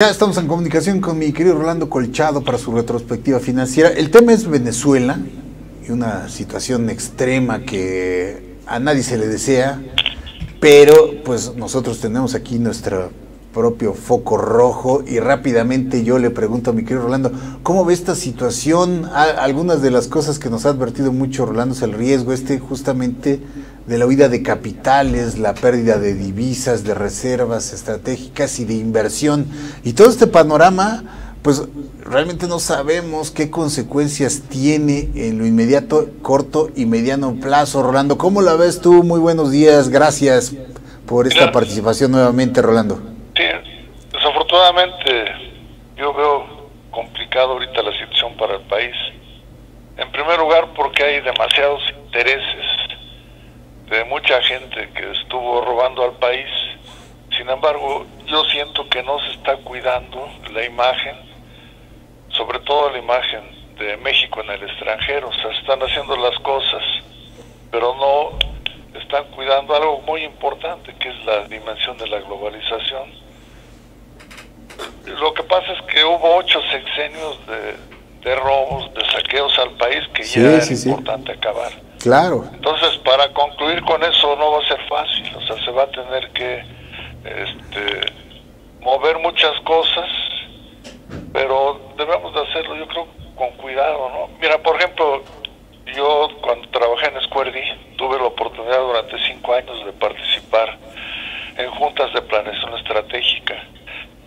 Ya estamos en comunicación con mi querido Rolando Colchado para su retrospectiva financiera. El tema es Venezuela y una situación extrema que a nadie se le desea, pero pues nosotros tenemos aquí nuestro propio foco rojo y rápidamente yo le pregunto a mi querido Rolando, ¿cómo ve esta situación? Algunas de las cosas que nos ha advertido mucho Rolando es el riesgo justamente de la huida de capitales, la pérdida de divisas, de reservas estratégicas y de inversión. Y todo este panorama, pues realmente no sabemos qué consecuencias tiene en lo inmediato, corto y mediano plazo. Rolando, ¿cómo la ves tú? Muy buenos días, gracias por esta participación nuevamente, Rolando. Sí, desafortunadamente yo veo complicado ahorita la situación para el país. En primer lugar porque hay demasiados intereses de mucha gente que estuvo robando al país. Sin embargo, yo siento que no se está cuidando la imagen, sobre todo la imagen de México en el extranjero. O sea, están haciendo las cosas, pero no están cuidando algo muy importante, que es la dimensión de la globalización. Lo que pasa es que hubo 8 sexenios de robos, de saqueos al país, que ya era importante acabar. Claro. Entonces, para concluir con eso no va a ser fácil, o sea, se va a tener que mover muchas cosas, pero debemos de hacerlo, yo creo, con cuidado, ¿no? Mira, por ejemplo, yo cuando trabajé en Square D, tuve la oportunidad durante 5 años de participar en juntas de planeación estratégica,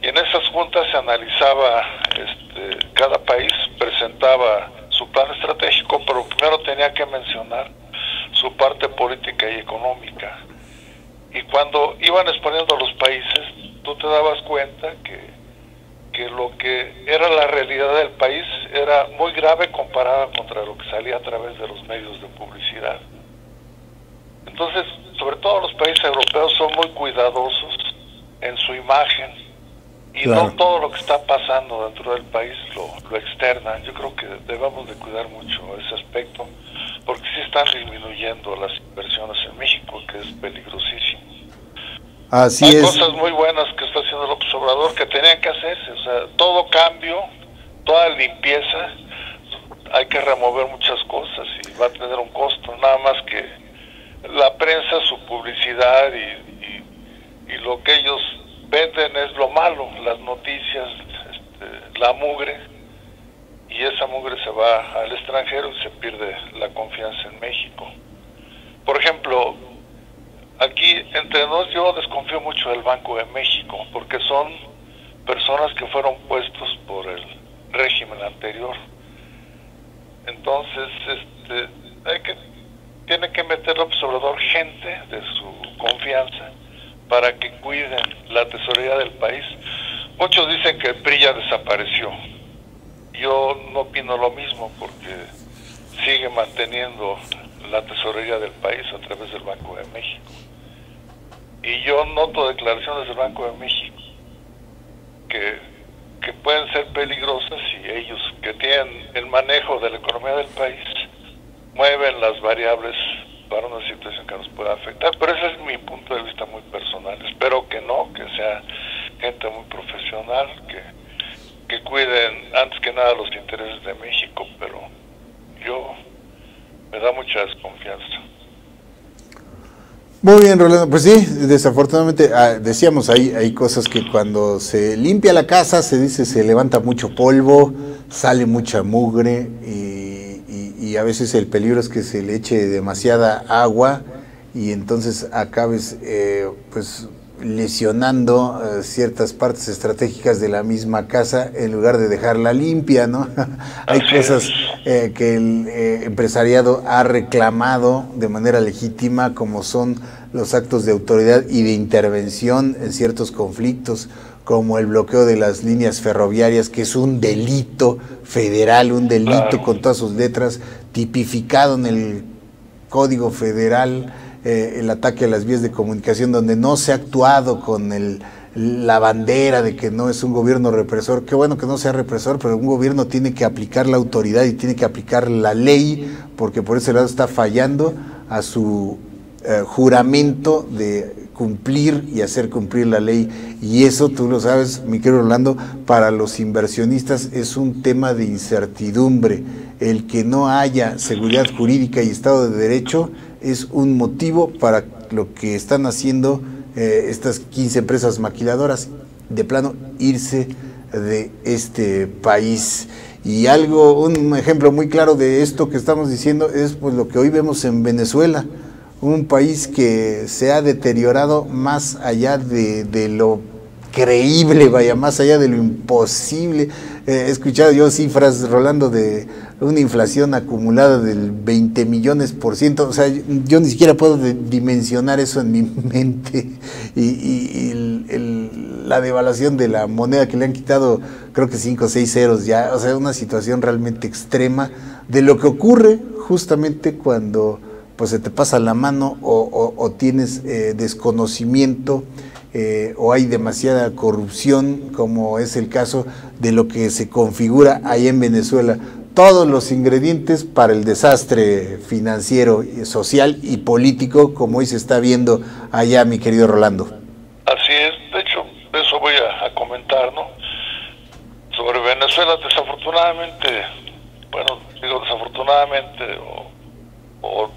y en esas juntas se analizaba, cada país presentaba su plan estratégico, pero primero tenía que mencionar su parte política y económica. Y cuando iban exponiendo a los países, tú te dabas cuenta que lo que era la realidad del país era muy grave comparada contra lo que salía a través de los medios de publicidad. Entonces, sobre todo los países europeos son muy cuidadosos en su imagen, y claro, no todo lo que está pasando dentro del país lo externan. Yo creo que debemos de cuidar mucho ese aspecto, porque sí están disminuyendo las inversiones en México, que es peligrosísimo. Así Hay es. cosas muy buenas que está haciendo López Obrador que tenían que hacerse, o sea, todo cambio, toda limpieza, hay que remover muchas cosas y va a tener un costo, nada más que la prensa, su publicidad y lo que ellos venden es lo malo, las noticias, la mugre, y esa mugre se va al extranjero y se pierde la confianza en México. Por ejemplo, aquí entre nos yo desconfío mucho del Banco de México, porque son personas que fueron puestos por el régimen anterior. Entonces, tiene que meter López Obrador gente de su confianza para que cuiden la tesorería del país. Muchos dicen que el PRI ya desapareció. Yo no opino lo mismo, porque sigue manteniendo la tesorería del país a través del Banco de México. Y yo noto declaraciones del Banco de México que pueden ser peligrosas, y ellos que tienen el manejo de la economía del país mueven las variables para una situación que nos pueda afectar. Pero ese es mi punto de vista muy personal. Espero que no, que sea gente muy profesional, que cuiden antes que nada los intereses de México, pero me da mucha desconfianza. Muy bien, Rolando. Pues sí, desafortunadamente, decíamos, hay cosas que cuando se limpia la casa, se dice, se levanta mucho polvo, sale mucha mugre, y a veces el peligro es que se le eche demasiada agua y entonces acabes pues lesionando ciertas partes estratégicas de la misma casa en lugar de dejarla limpia, ¿no? Hay cosas que el empresariado ha reclamado de manera legítima, como son los actos de autoridad y de intervención en ciertos conflictos, como el bloqueo de las líneas ferroviarias, que es un delito federal, un delito con todas sus letras, tipificado en el Código Federal, el ataque a las vías de comunicación, donde no se ha actuado con la bandera de que no es un gobierno represor. Qué bueno que no sea represor, pero un gobierno tiene que aplicar la autoridad y tiene que aplicar la ley, porque por ese lado está fallando a su juramento de cumplir y hacer cumplir la ley, y eso tú lo sabes, mi querido Orlando, para los inversionistas es un tema de incertidumbre. El que no haya seguridad jurídica y Estado de Derecho es un motivo para lo que están haciendo estas 15 empresas maquiladoras, de plano irse de este país. Y un ejemplo muy claro de esto que estamos diciendo es pues lo que hoy vemos en Venezuela, un país que se ha deteriorado más allá de lo creíble, vaya, más allá de lo imposible. He escuchado yo cifras, Rolando, de una inflación acumulada del 20 millones%, o sea, yo ni siquiera puedo dimensionar eso en mi mente, la devaluación de la moneda, que le han quitado creo que 5 o 6 ceros ya, o sea, una situación realmente extrema de lo que ocurre justamente cuando pues se te pasa la mano o tienes desconocimiento, o hay demasiada corrupción, como es el caso de lo que se configura ahí en Venezuela. Todos los ingredientes para el desastre financiero, social y político, como hoy se está viendo allá, mi querido Rolando. Así es, de hecho, eso voy a comentar, ¿no? Sobre Venezuela, desafortunadamente, bueno, digo desafortunadamente, o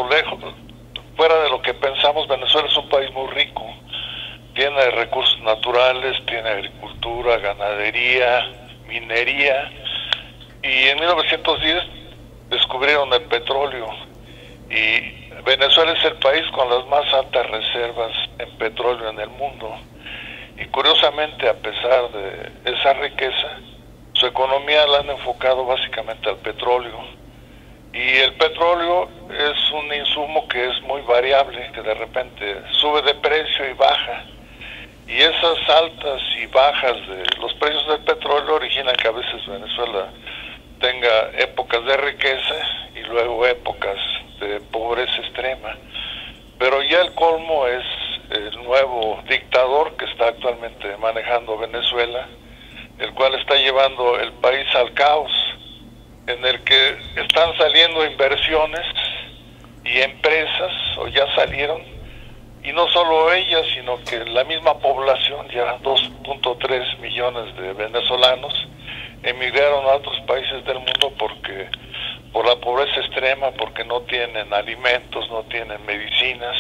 lejos, fuera de lo que pensamos, Venezuela es un país muy rico. Tiene recursos naturales, tiene agricultura, ganadería, minería, y en 1910 descubrieron el petróleo, y Venezuela es el país con las más altas reservas en petróleo en el mundo, y curiosamente, a pesar de esa riqueza, su economía la han enfocado básicamente al petróleo, y el petróleo es un insumo que es muy variable, que de repente sube de precio y baja. Y esas altas y bajas de los precios del petróleo originan que a veces Venezuela tenga épocas de riqueza y luego épocas de pobreza extrema. Pero ya el colmo es el nuevo dictador que está actualmente manejando Venezuela, el cual está llevando el país al caos, en el que están saliendo inversiones y empresas, o ya salieron, y no solo ellas, sino que la misma población, ya 2.3 millones de venezolanos, emigraron a otros países del mundo por la pobreza extrema, porque no tienen alimentos, no tienen medicinas,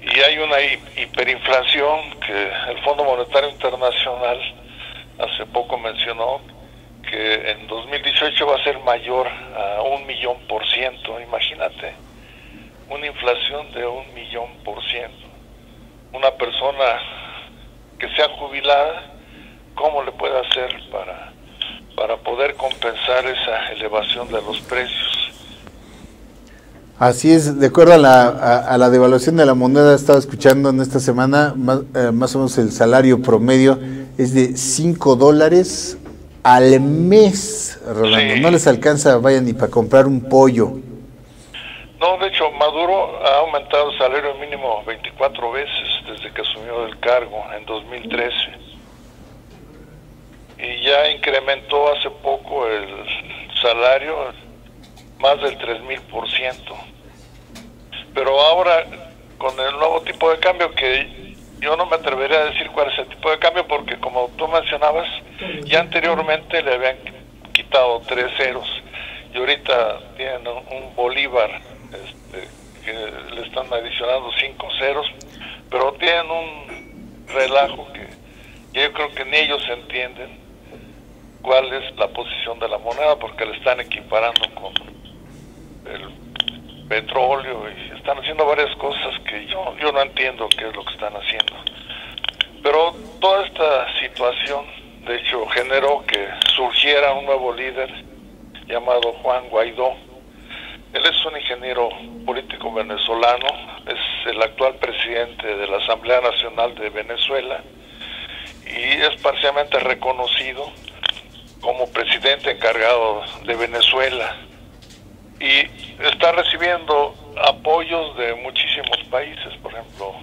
y hay una hiperinflación que el Fondo Monetario Internacional hace poco mencionó, que en 2018 va a ser mayor a 1.000.000%, imagínate. Una inflación de 1.000.000%. Una persona que sea jubilada, ¿cómo le puede hacer para poder compensar esa elevación de los precios? Así es, de acuerdo a la devaluación de la moneda, estaba escuchando en esta semana, más o menos el salario promedio es de $5 al mes, Rolando. Sí. No les alcanza, vaya, ni para comprar un pollo. No, de hecho, Maduro ha aumentado el salario mínimo 24 veces desde que asumió el cargo en 2013. Y ya incrementó hace poco el salario más del 3.000%. Pero ahora, con el nuevo tipo de cambio, que yo no me atrevería a decir cuál es el tipo de cambio, porque como tú mencionabas, ya anteriormente le habían quitado 3 ceros, y ahorita tienen un bolívar que le están adicionando 5 ceros, pero tienen un relajo que yo creo que ni ellos entienden cuál es la posición de la moneda, porque le están equiparando con el petróleo y están haciendo varias cosas que yo no entiendo qué es lo que están haciendo. Pero toda esta situación, de hecho, generó que surgiera un nuevo líder llamado Juan Guaidó. Él es un ingeniero político venezolano, es el actual presidente de la Asamblea Nacional de Venezuela y es parcialmente reconocido como presidente encargado de Venezuela, y está recibiendo apoyos de muchísimos países. Por ejemplo,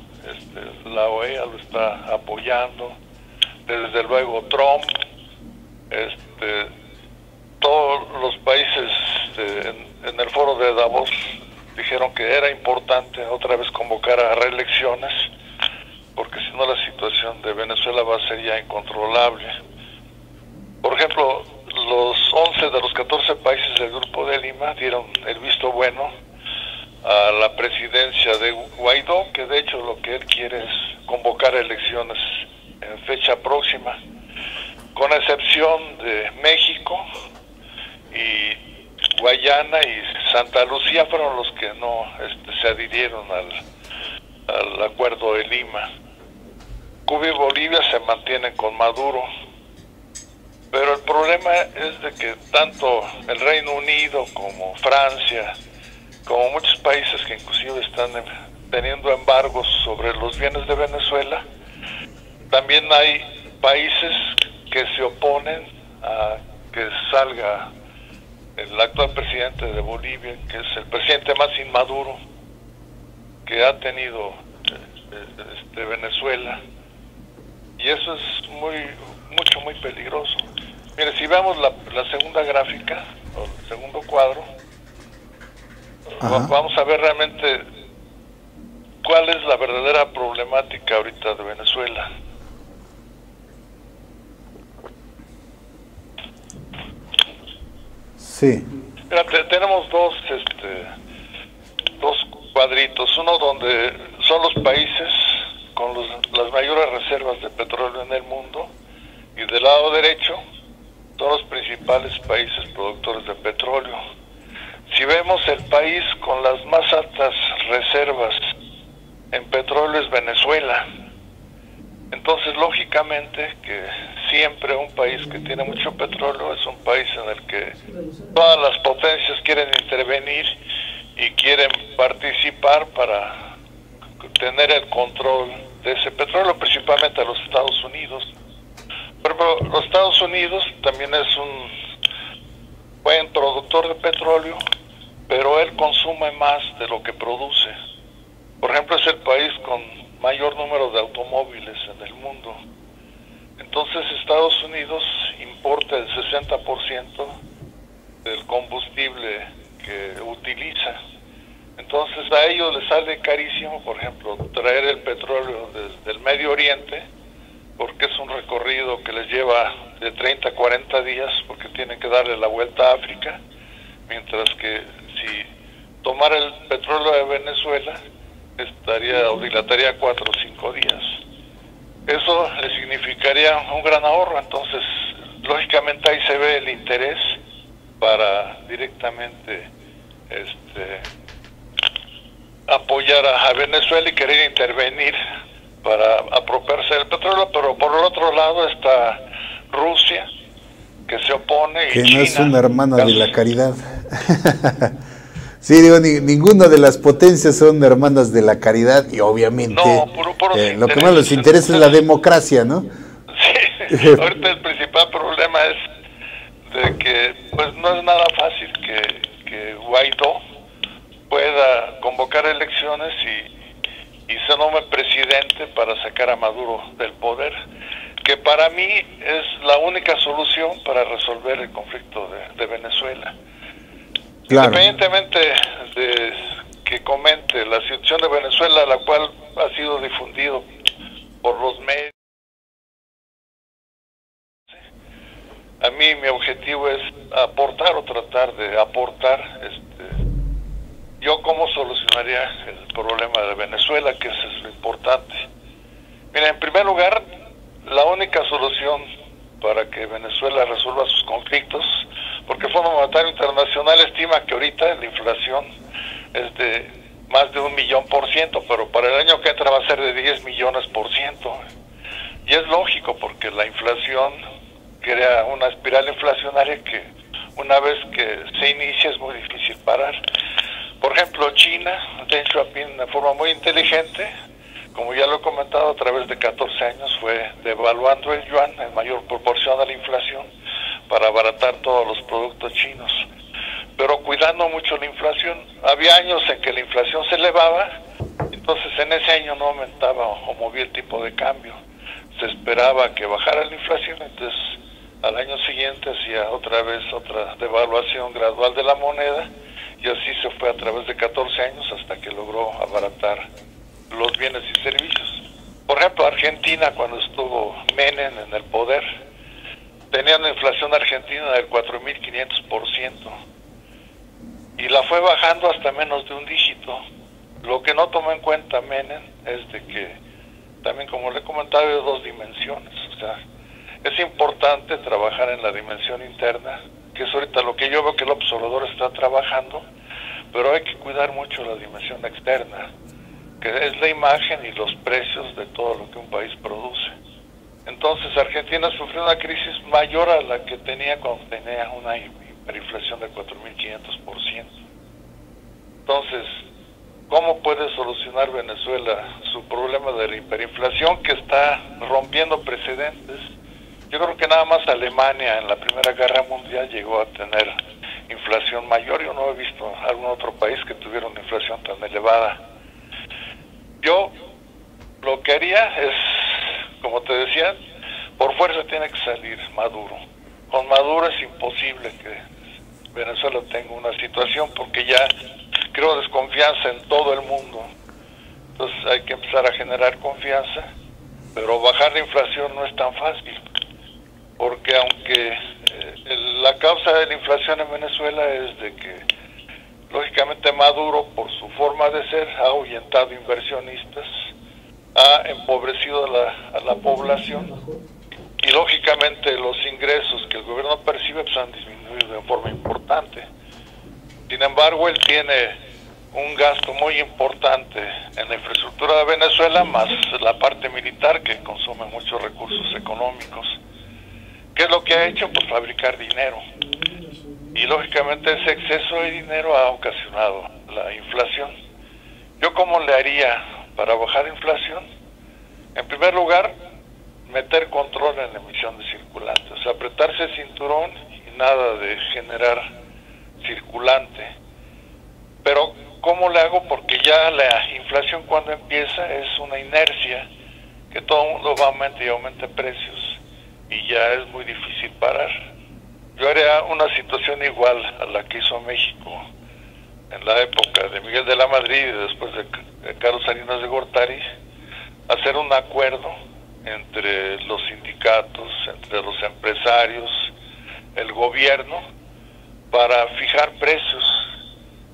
la OEA lo está apoyando, desde luego Trump, todos los países en el foro de Davos dijeron que era importante otra vez convocar a reelecciones, porque si no la situación de Venezuela va a ser ya incontrolable. Por ejemplo, los 11 de los 14 países del Grupo de Lima dieron el visto bueno a la presidencia de Guaidó, que de hecho lo que él quiere es convocar elecciones en fecha próxima, con excepción de México y Guayana y Santa Lucía fueron los que no se adhirieron al acuerdo de Lima. Cuba y Bolivia se mantienen con Maduro, pero el problema es de que tanto el Reino Unido como Francia, como muchos países que inclusive están teniendo embargos sobre los bienes de Venezuela, también hay países que se oponen a que salga el actual presidente de Bolivia, que es el presidente más inmaduro que ha tenido Venezuela, y eso es muy peligroso. Mire, si vemos la segunda gráfica, o el segundo cuadro, vamos a ver realmente cuál es la verdadera problemática ahorita de Venezuela. Sí. Mira, tenemos dos cuadritos, uno donde son los países con las mayores reservas de petróleo en el mundo, y del lado derecho son los principales países productores de petróleo. Si vemos, el país con las más altas reservas en petróleo es Venezuela. Entonces, lógicamente, que siempre un país que tiene mucho petróleo es un país en el que todas las potencias quieren intervenir y quieren participar para tener el control de ese petróleo, principalmente a los Estados Unidos. Pero los Estados Unidos también es un buen productor de petróleo, pero él consume más de lo que produce. Por ejemplo, es el país con mayor número de automóviles en el mundo. Entonces Estados Unidos importa el 60% del combustible que utiliza. Entonces a ellos les sale carísimo, por ejemplo, traer el petróleo desde el Medio Oriente, porque es un recorrido que les lleva de 30 a 40 días, porque tienen que darle la vuelta a África, mientras que si tomara el petróleo de Venezuela, dilataría 4 o 5 días. Eso le significaría un gran ahorro. Entonces, lógicamente ahí se ve el interés para directamente apoyar a Venezuela y querer intervenir para apropiarse del petróleo, pero por el otro lado está Rusia, que se opone, y que China, no es una hermana de la caridad. Sí, digo, ninguna de las potencias son hermanas de la caridad, y obviamente lo que más les interesa es la democracia, ¿no? Sí, ahorita el principal problema es de que pues no es nada fácil que Guaidó pueda convocar elecciones y se nombre presidente para sacar a Maduro del poder, que para mí es la única solución para resolver el conflicto de Venezuela. Claro. Independientemente de que comente la situación de Venezuela, la cual ha sido difundido por los medios, a mí mi objetivo es aportar o tratar de aportar yo cómo solucionaría el problema de Venezuela, que eso es lo importante. Mira, en primer lugar, la única solución para que Venezuela resuelva sus conflictos, porque el Fondo Monetario Internacional estima que ahorita la inflación es de más de 1.000.000%, pero para el año que entra va a ser de 10 millones%. Y es lógico, porque la inflación crea una espiral inflacionaria que una vez que se inicia es muy difícil parar. Por ejemplo, China, Deng Xiaoping, de forma muy inteligente, como ya lo he comentado, a través de 14 años fue devaluando el yuan en mayor proporción a la inflación para abaratar todos los productos chinos, pero cuidando mucho la inflación. Había años en que la inflación se elevaba, entonces en ese año no aumentaba o movía el tipo de cambio. Se esperaba que bajara la inflación, entonces al año siguiente hacía otra vez otra devaluación gradual de la moneda, y así se fue a través de 14 años hasta que logró abaratar los bienes y servicios. Por ejemplo, Argentina, cuando estuvo Menem en el poder, tenía una inflación argentina del 4.500%, y la fue bajando hasta menos de un dígito. Lo que no tomó en cuenta Menem es de que, también como le he comentado, hay dos dimensiones. O sea, es importante trabajar en la dimensión interna, que es ahorita lo que yo veo que el Observador está trabajando, pero hay que cuidar mucho la dimensión externa, que es la imagen y los precios de todo lo que un país produce. Entonces Argentina sufrió una crisis mayor a la que tenía cuando tenía una hiperinflación del 4.500%. Entonces, ¿cómo puede solucionar Venezuela su problema de la hiperinflación que está rompiendo precedentes? Yo creo que nada más Alemania en la Primera Guerra Mundial llegó a tener inflación mayor. Yo no he visto algún otro país que tuviera una inflación tan elevada. Yo lo que haría es, como te decía, por fuerza tiene que salir Maduro. Con Maduro es imposible que Venezuela tenga una situación, porque ya creo desconfianza en todo el mundo. Entonces hay que empezar a generar confianza, pero bajar la inflación no es tan fácil, porque aunque la causa de la inflación en Venezuela es de que, lógicamente, Maduro, por su forma de ser, ha ahuyentado inversionistas, ha empobrecido a la población, y lógicamente los ingresos que el gobierno percibe pues han disminuido de forma importante. Sin embargo, él tiene un gasto muy importante en la infraestructura de Venezuela, más la parte militar, que consume muchos recursos económicos. ¿Qué es lo que ha hecho? Pues fabricar dinero. Y lógicamente ese exceso de dinero ha ocasionado la inflación. ¿Yo cómo le haría para bajar la inflación? En primer lugar, meter control en la emisión de circulantes, o sea, apretarse el cinturón y nada de generar circulante. Pero ¿cómo le hago? Porque ya la inflación, cuando empieza, es una inercia, que todo el mundo va a aumentar y aumenta precios, y ya es muy difícil parar. Yo haría una situación igual a la que hizo México en la época de Miguel de la Madrid y después de Carlos Salinas de Gortari, hacer un acuerdo entre los sindicatos, entre los empresarios, el gobierno, para fijar precios,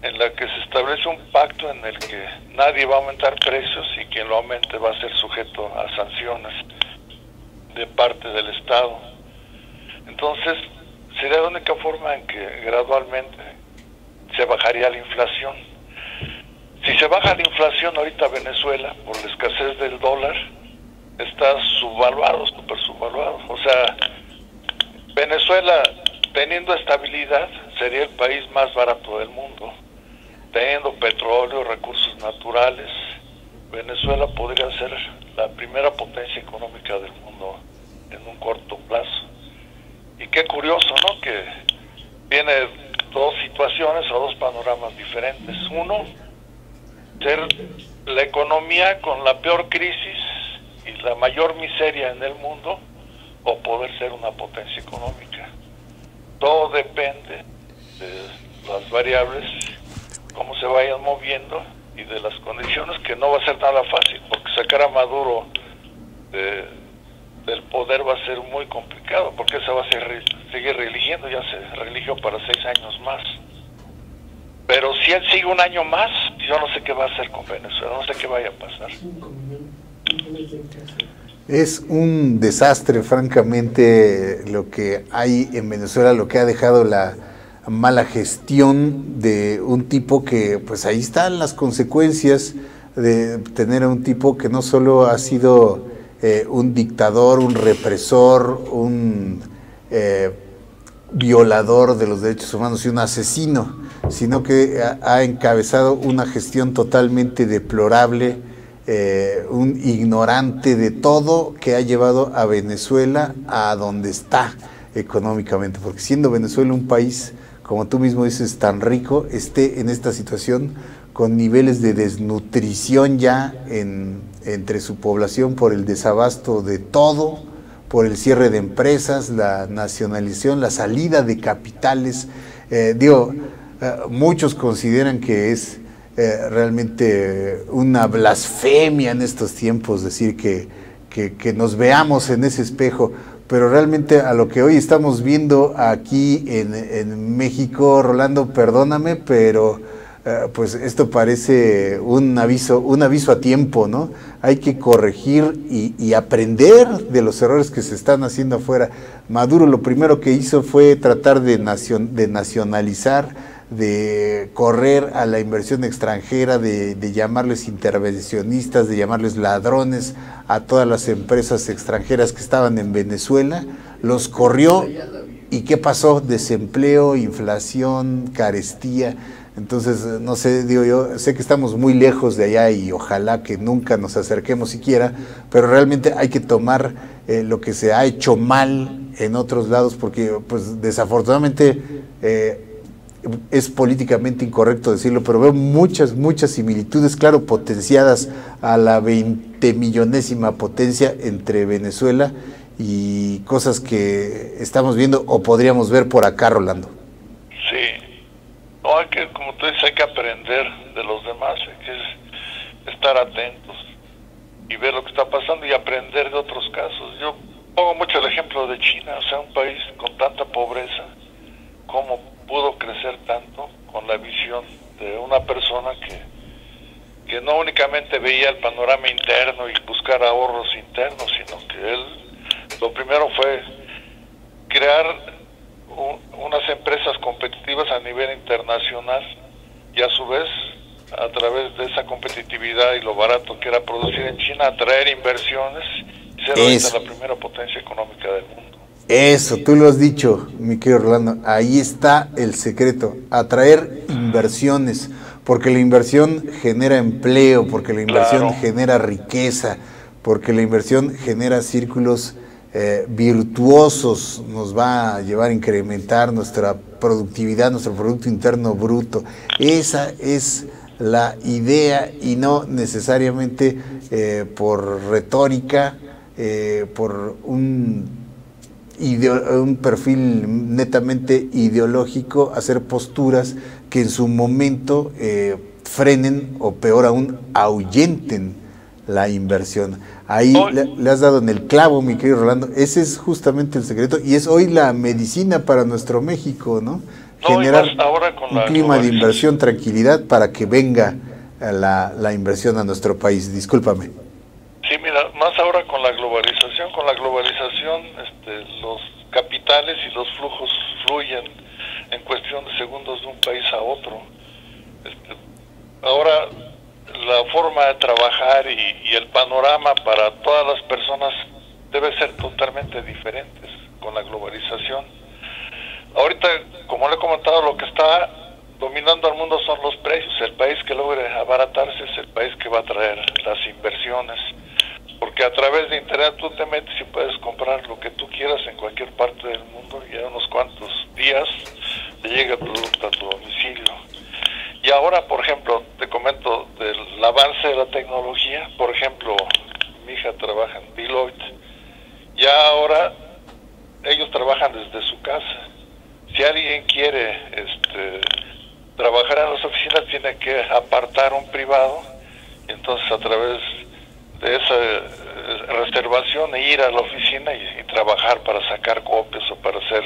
en la que se establece un pacto en el que nadie va a aumentar precios, y quien lo aumente va a ser sujeto a sanciones de parte del Estado. Entonces, sería la única forma en que gradualmente se bajaría la inflación. Si se baja la inflación ahorita, Venezuela, por la escasez del dólar, está subvaluado, súper subvaluado. O sea, Venezuela, teniendo estabilidad, sería el país más barato del mundo. Teniendo petróleo, recursos naturales, Venezuela podría ser la primera potencia económica del mundo en un corto plazo. Y qué curioso, ¿no?, que viene dos situaciones o dos panoramas diferentes. Uno, ser la economía con la peor crisis y la mayor miseria en el mundo, o poder ser una potencia económica. Todo depende de las variables, cómo se vayan moviendo, y de las condiciones, que no va a ser nada fácil, porque sacar a Maduro del poder va a ser muy complicado, porque se va a seguir reeligiendo. Ya se reeligió para 6 años más. Pero si él sigue un año más, yo no sé qué va a hacer con Venezuela, no sé qué vaya a pasar. Es un desastre, francamente, lo que hay en Venezuela, lo que ha dejado la mala gestión de un tipo que, pues ahí están las consecuencias de tener a un tipo que no solo ha sido un dictador, un represor, un violador de los derechos humanos y un asesino, sino que ha encabezado una gestión totalmente deplorable, un ignorante de todo, que ha llevado a Venezuela a donde está económicamente, porque siendo Venezuela un país, como tú mismo dices, tan rico, esté en esta situación con niveles de desnutrición ya entre su población por el desabasto de todo, por el cierre de empresas, la nacionalización, la salida de capitales. muchos consideran que es realmente una blasfemia en estos tiempos decir que nos veamos en ese espejo, pero realmente a lo que hoy estamos viendo aquí en México, Rolando, perdóname, pero pues esto parece un aviso a tiempo, ¿no? Hay que corregir y aprender de los errores que se están haciendo afuera. Maduro lo primero que hizo fue tratar de nacionalizar, de correr a la inversión extranjera, de llamarles intervencionistas, de llamarles ladrones a todas las empresas extranjeras que estaban en Venezuela, los corrió. ¿Y qué pasó? Desempleo, inflación, carestía. Entonces, no sé, digo yo, sé que estamos muy lejos de allá y ojalá que nunca nos acerquemos siquiera, pero realmente hay que tomar lo que se ha hecho mal en otros lados, porque pues desafortunadamente es políticamente incorrecto decirlo, pero veo muchas similitudes, claro, potenciadas a la 20 millonésima potencia entre Venezuela y cosas que estamos viendo o podríamos ver por acá, Rolando. Sí. No, hay que, como tú dices, hay que aprender de los demás, hay que estar atentos y ver lo que está pasando y aprender de otros casos. Yo pongo mucho el ejemplo de China, o sea, un país con tanta pobreza, cómo pudo crecer tanto con la visión de una persona que no únicamente veía el panorama interno y buscar ahorros internos, sino que él lo primero fue crear unas empresas competitivas a nivel internacional y a su vez a través de esa competitividad y lo barato que era producir en China, atraer inversiones y ser ahorita la primera potencia económica del mundo. Eso, tú lo has dicho, mi querido Rolando, ahí está el secreto, atraer inversiones, porque la inversión genera empleo, porque la inversión genera riqueza, porque la inversión genera círculos virtuosos, nos va a llevar a incrementar nuestra productividad, nuestro Producto Interno Bruto. Esa es la idea y no necesariamente por retórica, por un perfil netamente ideológico, hacer posturas que en su momento frenen o peor aún ahuyenten la inversión. Ahí le has dado en el clavo, mi querido Rolando. Ese es justamente el secreto y es hoy la medicina para nuestro México, ¿no? Generar un clima de inversión, tranquilidad para que venga la inversión a nuestro país. Discúlpame. Sí, mira, más ahora con la globalización, los capitales y los flujos fluyen en cuestión de segundos de un país a otro. Ahora la forma de trabajar y el panorama para todas las personas debe ser totalmente diferentes con la globalización. Ahorita, como le he comentado, lo que está dominando al mundo son los precios. El país que logre abaratarse es el país que va a traer las inversiones, porque a través de internet tú te metes y puedes comprar lo que tú quieras en cualquier parte del mundo y en unos cuantos días te llega el producto a tu domicilio. Y ahora, por ejemplo, te comento del avance de la tecnología. Por ejemplo, mi hija trabaja en Deloitte. Ya ahora ellos trabajan desde su casa. Si alguien quiere trabajar en las oficinas, tiene que apartar un privado. Y entonces a través de esa reservación ir a la oficina y trabajar para sacar copias o para hacer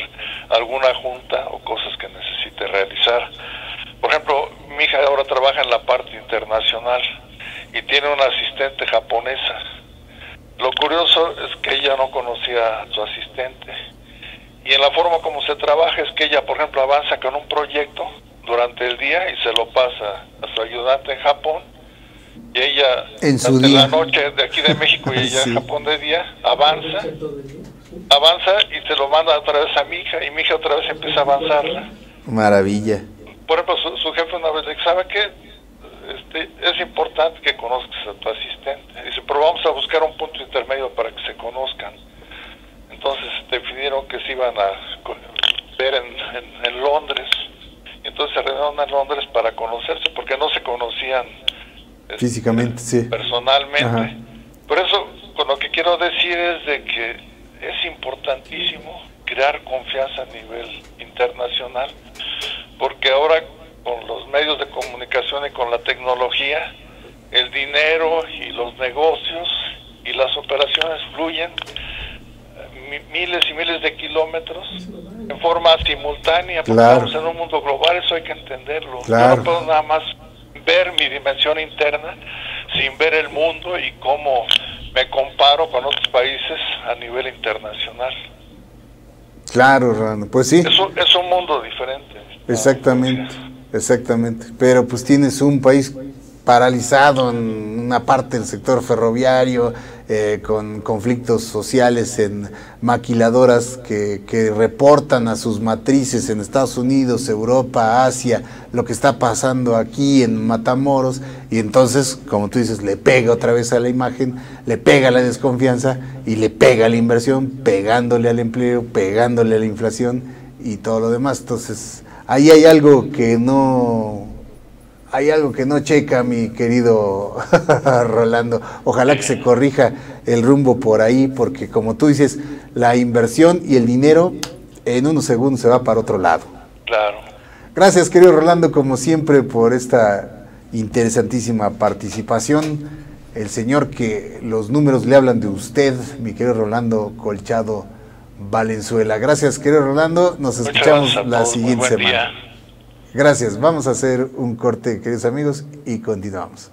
alguna junta o cosas que necesite realizar. Por ejemplo, mi hija ahora trabaja en la parte internacional y tiene una asistente japonesa. Lo curioso es que ella no conocía a su asistente. Y en la forma como se trabaja es que ella, por ejemplo, avanza con un proyecto durante el día y se lo pasa a su ayudante en Japón. Y ella, durante la noche de aquí de México y ella en Japón de día, avanza y se lo manda otra vez a mi hija y mi hija otra vez empieza a avanzarla. Maravilla. Por ejemplo, su jefe una vez le dice, ¿sabe qué? Es importante que conozcas a tu asistente. Dice, pero vamos a buscar un punto intermedio para que se conozcan. Entonces definieron que se iban a ver en Londres. Y entonces se reunieron en Londres para conocerse, porque no se conocían físicamente, personalmente. Ajá. Por eso, con lo que quiero decir es de que es importantísimo crear confianza a nivel internacional, porque ahora con los medios de comunicación y con la tecnología, el dinero y los negocios y las operaciones fluyen miles y miles de kilómetros en forma simultánea, porque estamos en un mundo global, eso hay que entenderlo. Yo no puedo nada más ver mi dimensión interna sin ver el mundo y cómo me comparo con otros países a nivel internacional. Claro, Rolando, pues sí. Es un mundo diferente. Exactamente, exactamente. Pero pues tienes un país paralizado en una parte del sector ferroviario, con conflictos sociales en maquiladoras que reportan a sus matrices en Estados Unidos, Europa, Asia, lo que está pasando aquí en Matamoros, y entonces, como tú dices, le pega otra vez a la imagen, le pega a la desconfianza y le pega a la inversión, pegándole al empleo, pegándole a la inflación y todo lo demás. Entonces, ahí hay algo que no checa, mi querido Rolando. Ojalá que se corrija el rumbo por ahí, porque como tú dices, la inversión y el dinero en unos segundos se va para otro lado. Claro. Gracias, querido Rolando, como siempre, por esta interesantísima participación. El señor que los números le hablan de usted, mi querido Rolando Colchado Valenzuela. Gracias, querido Rolando. Nos escuchamos la siguiente semana. Gracias, vamos a hacer un corte, queridos amigos, y continuamos.